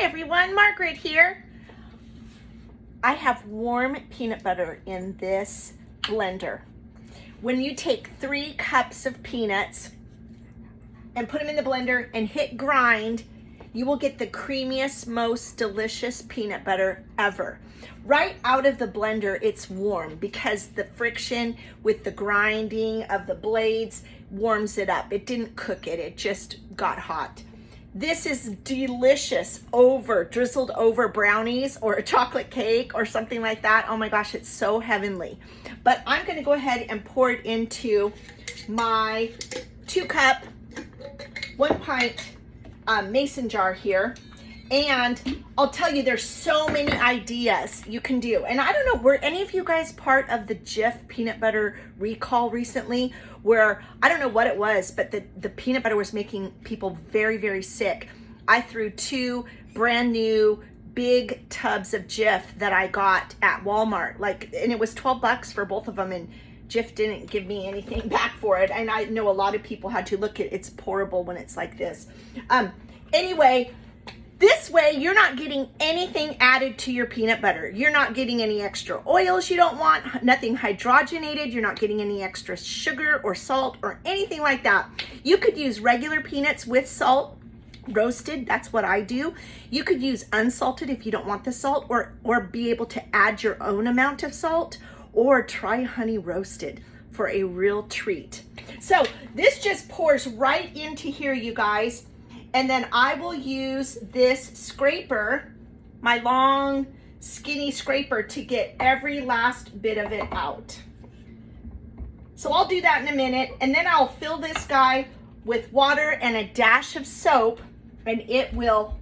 everyone, Margaret here. I have warm peanut butter in this blender. When you take 3 cups of peanuts and put them in the blender and hit grind, you will get the creamiest, most delicious peanut butter ever. Right out of the blender, it's warm because the friction with the grinding of the blades warms it up. It didn't cook it, it just got hot. This is delicious drizzled over brownies or a chocolate cake or something like that. Oh my gosh, it's so heavenly. But I'm gonna go ahead and pour it into my 2-cup, 1 pint mason jar here. And I'll tell you, there's so many ideas you can do. And I don't know, were any of you guys part of the Jif peanut butter recall recently? Where, I don't know what it was, but the peanut butter was making people very, very sick. I threw 2 brand new big tubs of Jif that I got at Walmart. And it was $12 for both of them, and Jif didn't give me anything back for it. And I know a lot of people had to look at it's pourable when it's like this. Anyway, this way, you're not getting anything added to your peanut butter. You're not getting any extra oils you don't want, nothing hydrogenated. You're not getting any extra sugar or salt or anything like that. You could use regular peanuts with salt, roasted. That's what I do. You could use unsalted if you don't want the salt, or be able to add your own amount of salt, or try honey roasted for a real treat. So this just pours right into here, you guys. And then I will use this scraper, my long, skinny scraper, to get every last bit of it out. So I'll do that in a minute, and then I'll fill this guy with water and a dash of soap, and it will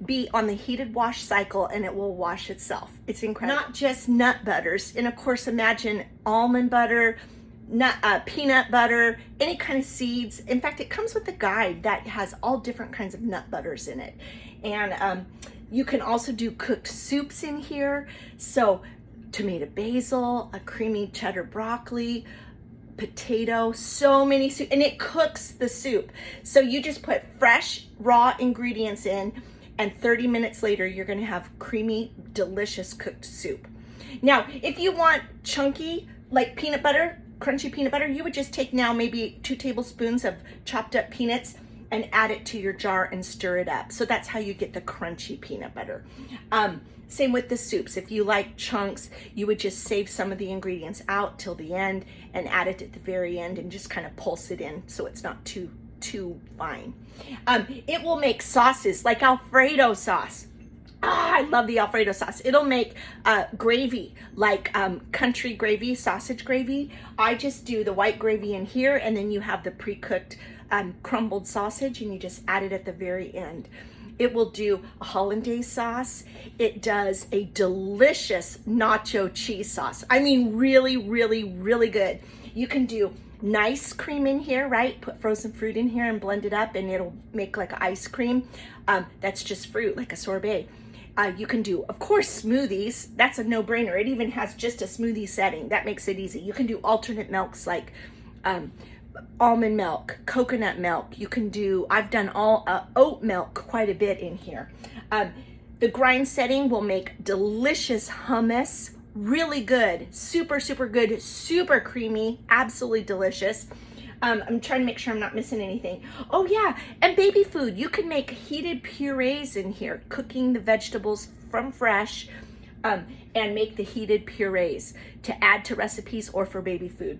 be on the heated wash cycle, and it will wash itself. It's incredible. Not just nut butters, and of course imagine almond butter, peanut butter, any kind of seeds. In fact, it comes with a guide that has all different kinds of nut butters in it. And you can also do cooked soups in here. So tomato basil, a creamy cheddar broccoli, potato, so many soup, and it cooks the soup. So you just put fresh raw ingredients in, and 30 minutes later, you're gonna have creamy, delicious cooked soup. Now, if you want chunky, like peanut butter, crunchy peanut butter, you would just take now maybe 2 tablespoons of chopped up peanuts and add it to your jar and stir it up. So that's how you get the crunchy peanut butter. Same with the soups. If you like chunks, you would just save some of the ingredients out till the end and add it at the very end and just kind of pulse it in so it's not too fine. It will make sauces like Alfredo sauce. I love the Alfredo sauce. It'll make gravy, like country gravy, sausage gravy. I just do the white gravy in here, and then you have the pre-cooked crumbled sausage, and you just add it at the very end. It will do a hollandaise sauce. It does a delicious nacho cheese sauce. I mean, really, really, really good. You can do nice cream in here, right? Put frozen fruit in here and blend it up, and it'll make like ice cream. That's just fruit, like a sorbet. You can do, of course, smoothies. That's a no-brainer. It even has just a smoothie setting. That makes it easy. You can do alternate milks like almond milk, coconut milk. You can do, I've done all oat milk quite a bit in here. The grind setting will make delicious hummus. Really good, super, super good, super creamy, absolutely delicious. I'm trying to make sure I'm not missing anything. Oh yeah, and baby food. You can make heated purees in here, cooking the vegetables from fresh, and make the heated purees to add to recipes or for baby food.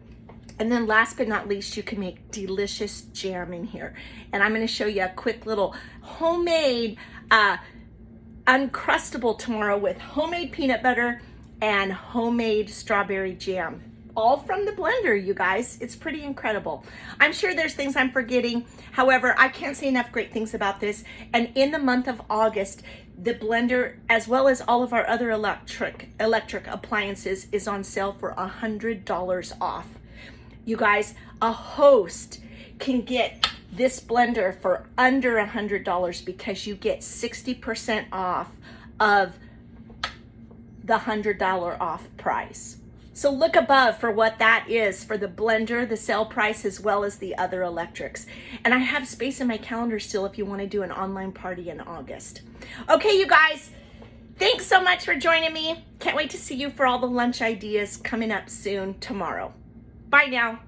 And then last but not least, you can make delicious jam in here. And I'm gonna show you a quick little homemade Uncrustable tomorrow with homemade peanut butter and homemade strawberry jam. All from the blender, you guys. It's pretty incredible. I'm sure there's things I'm forgetting. However, I can't say enough great things about this. And in the month of August, the blender, as well as all of our other electric appliances, is on sale for $100 off. You guys, a host can get this blender for under $100 because you get 60% off of the $100 off price. So look above for what that is for the blender, the sale price, as well as the other electrics. And I have space in my calendar still if you want to do an online party in August. Okay, you guys, thanks so much for joining me. Can't wait to see you for all the lunch ideas coming up soon tomorrow. Bye now.